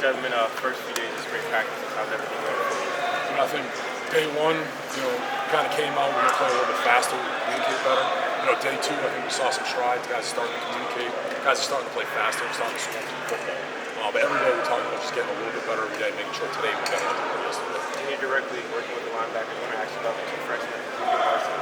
Hetherman, first few days of spring practices, how's everything going for you? I think day one, kind of came out, we were going to play a little bit faster, communicate better. Day two, I think we saw some strides, guys are starting to communicate, guys are starting to play faster, starting to score some football. But every day we're talking about just getting a little bit better every day, making sure today we're better than we were yesterday. And you're directly working with the linebackers. I want to ask you about the two freshmen,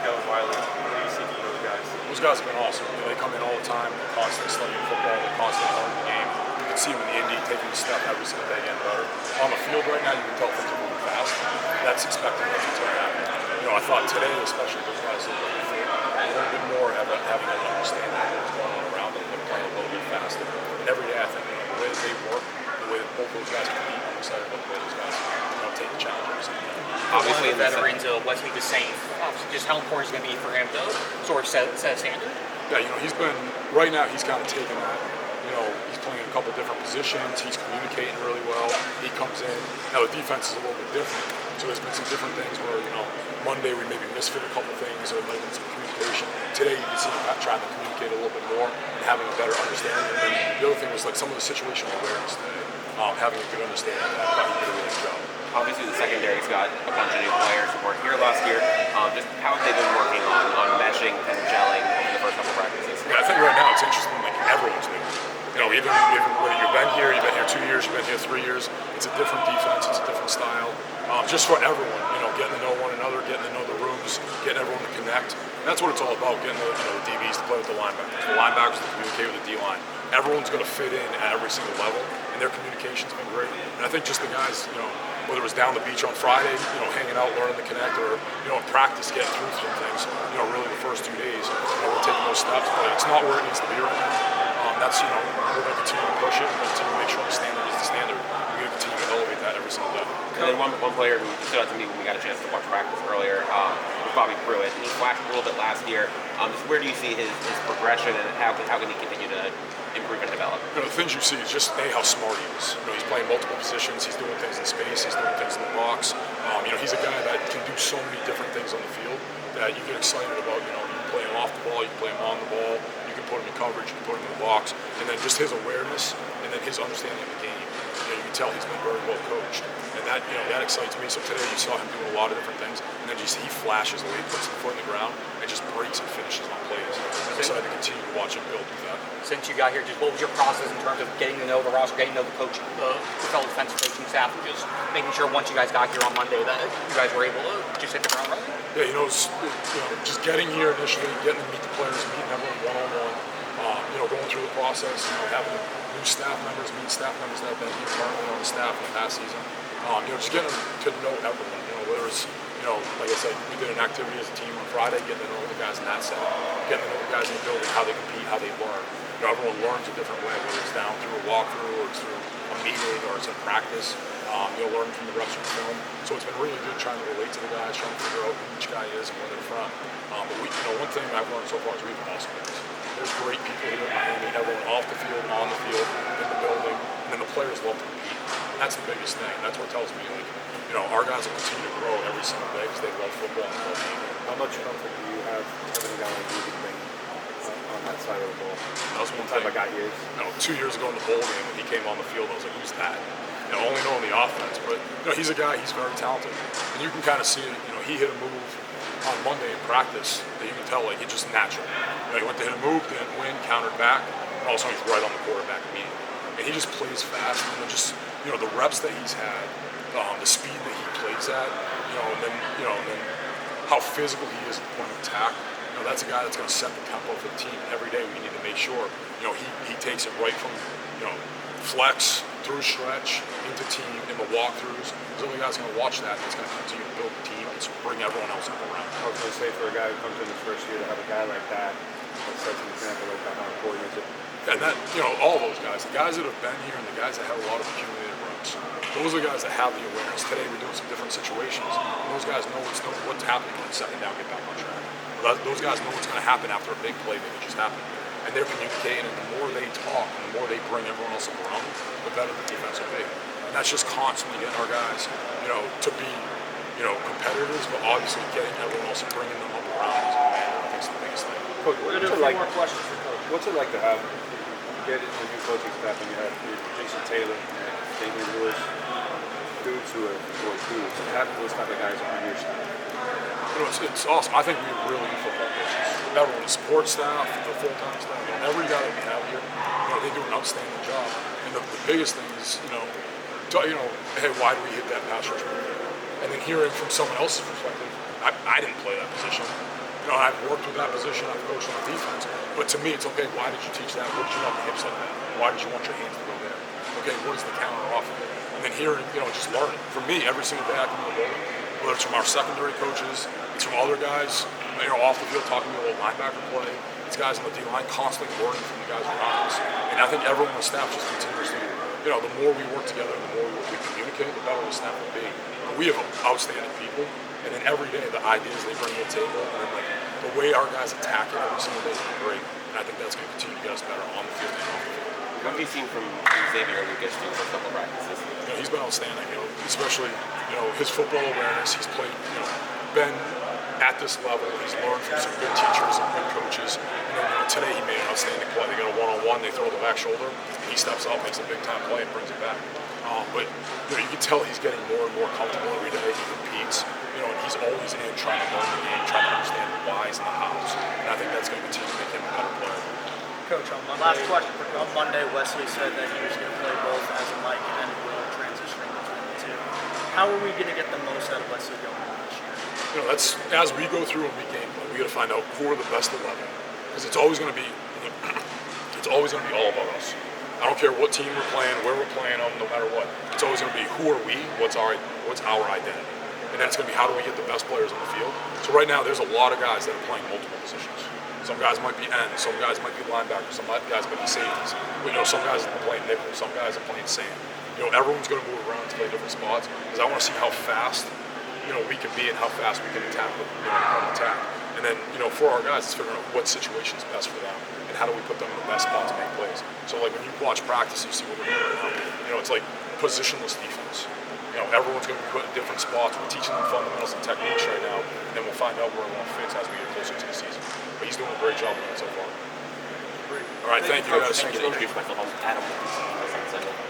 Kellen Wiley. What do you see from those guys? Those guys have been awesome. They come in all the time, they're constantly studying football, they're constantly learning the game. You can see them in the Indy taking a step every single day getting better. On the field right now, you can tell things are moving fast. That's expected to happen. I thought today, especially, those guys look like they a little bit more having an understanding of what's going on around them. They're playing a little bit faster. And every day, I think the way that they work, the way that both those guys compete, I'm excited about the way those guys take the challenge every single day. Obviously, one of the veterans of Wesley was saying just how important it's going to be for him to sort of set a standard. Yeah, he's been, right now, he's kind of taken that. He's playing a couple different positions. He's communicating really well. He comes in. Now, the defense is a little bit different. So there's been some different things where, Monday we maybe misfit a couple things or maybe some communication. Today you can see him trying to communicate a little bit more and having a better understanding. And then the other thing was like some of the situational awareness today, having a good understanding of that. I thought he did a really good job. Obviously, the secondary's got a bunch of new players who weren't here last year. Just how have they been working on meshing and gelling over the first couple practices? Yeah, I think right now it's interesting, like everyone's new. Even whether you've been here 2 years, you've been here 3 years, it's a different defense, it's a different style. Just for everyone, getting to know one another, getting to know the rooms, getting everyone to connect. And that's what it's all about, getting the DBs to play with the linebackers to communicate with the D-line. Everyone's going to fit in at every single level, and their communication's been great. And I think just the guys, whether it was down the beach on Friday, hanging out, learning to connect, or, in practice, getting through some things, really the first 2 days, we're taking those steps, but it's not where it needs to be right now. That's, we're going to continue to push it, we're going to continue to make sure the standard is the standard. We're going to continue to elevate that every single day. And then one player who stood out to me when we got a chance to watch practice earlier was Bobby Pruitt. He flashed a little bit last year. Just where do you see his progression, and how can he continue to improve and develop? The things you see is just how smart he is. He's playing multiple positions. He's doing things in space. He's doing things in the box. He's a guy that can do so many different things on the field that you get excited about. You can play him off the ball. You can play him on the ball. You can put him in coverage. You can put him in the box. And then just his awareness and then his understanding of the game. You can tell he's been very well coached. And that that excites me. So today you saw him doing a lot of different things. And then he flashes the way he puts the foot in the ground and just breaks and finishes on plays. I'm excited to continue to watch him build with that. Since you got here, just what was your process in terms of getting to know the roster, getting to know the coach, the fellow defensive coaching staff, and just making sure once you guys got here on Monday that you guys were able to just hit the ground running? Yeah, just getting here initially, getting to meet the players, meeting everyone one-on-one, going through the process, having new staff members, meet staff members that have been here currently on the staff in the past season. Just getting to know everyone, whether it's, like I said, we did an activity as a team on Friday, getting to know the guys in that setting, getting to know the guys in the building, how they compete, how they learn. Everyone learns a different way, whether it's down through a walkthrough or it's through a meeting or it's in practice. Learning from the reps from film. So it's been really good trying to relate to the guys, trying to figure out who each guy is and where they're from. But one thing I've learned so far is we have awesome guys. There's great people here in Miami, everyone off the field, on the field, in the building, and then the players love to compete. And that's the biggest thing. That's what tells me, our guys will continue to grow every single day because they love football and love the game. How much comfort do you have having a guy like you thing on that side of the ball? That was one time I got years. 2 years ago in the bowl game when he came on the field, I was like, who's that? Only knowing the offense, but he's a guy. He's very talented, and you can kind of see it. He hit a move on Monday in practice that you can tell like it's just natural. He went to hit a move, didn't win, countered back, and all of a sudden he's right on the quarterback immediately. And he just plays fast, and then just the reps that he's had, the speed that he plays at, and then how physical he is at the point of attack. That's a guy that's going to set the tempo for the team. Every day we need to make sure he takes it right from flex through stretch into team in the walkthroughs. There's only guys going to watch that, and it's going to continue to build the team and bring everyone else up around. I was going to say, for a guy who comes in his first year to have a guy like that sets an example like that, how important is it? And that, all those guys, the guys that have been here and the guys that have a lot of accumulated runs, those are the guys that have the awareness. Today we're doing some different situations. And those guys know what's happening when second down, get back on track. Those guys know what's going to happen after a big play that just happened. And they're communicating, and the more they talk, and the more they bring everyone else up around them, the better the defense will be. And that's just constantly getting our guys, to be, competitors, but obviously getting everyone else and bringing them up around is the biggest thing. Coach, We're going to do a few more questions for Coach. What's it like to have, you get into the new coaching staff and you have Jason Taylor, St. Louis dudes who are going through to have those type of guys on your staff? It's awesome. I think we have really good football coaches. Everyone, the support staff, the full-time staff, every guy that we have here, they do an outstanding job. And the biggest thing is, hey, why do we hit that pass rush move? And then hearing from someone else's perspective, I didn't play that position. I've worked with that position, I've coached on defense. But to me, it's okay, why did you teach that? What did you want the hips like that? Why did you want your hands to go there? Okay, what is the counter off of it? And then hearing, just learning. For me, every single day I come in the building, whether it's from our secondary coaches, it's from other guys, off the field talking to a linebacker play, it's guys on the D-line constantly learning from the guys around us. And I think everyone on the staff just continuously, the more we work together, the more we communicate, the better the staff will be. But we have outstanding people, and then every day the ideas they bring to the table, and then the way our guys attack it every single day is great. And I think that's going to continue to get us better on the field and off the field. What have you seen from Xavier Lucas doing a couple of practices? He's been outstanding, especially, his football awareness. He's played, been at this level. He's learned from some good teachers and good coaches. And then, today he made an outstanding play. They got a one-on-one, they throw the back shoulder, he steps up, makes a big-time play, and brings it back. But, you can tell he's getting more and more comfortable every day. He competes, and he's always in trying to learn the game, trying to understand the whys and the hows. And I think that's going to continue to make him a better player. Coach, on Monday, last question. On Monday, Wesley said that he was going to play both as a Mike and a Will, transitioning between the two. How are we going to get the most out of Wesley going on this year? That's as we go through and we game plan, we got to find out who are the best 11, because it's always going to be, all about us. I don't care what team we're playing, where we're playing them, no matter what. It's always going to be who are we, what's our identity, and then it's going to be how do we get the best players on the field. So right now, there's a lot of guys that are playing multiple positions. Some guys might be ends, some guys might be linebackers, some guys might be safeties. Some guys are playing nickel, some guys are playing sand. Everyone's going to move around to play different spots, because I want to see how fast we can be and how fast we can attack with attack. And then, for our guys, it's figuring out what situation is best for them and how do we put them in the best spot to make plays. So, like, when you watch practice, you see what we're doing right now. It's like positionless defense. Everyone's going to be put in different spots. We're teaching them fundamentals and techniques right now, and then we'll find out where everyone fits as we get closer to the season. But he's doing a great job with that so far. Great. All right, thank you guys. Thank you. Introduce myself. I'm Adam.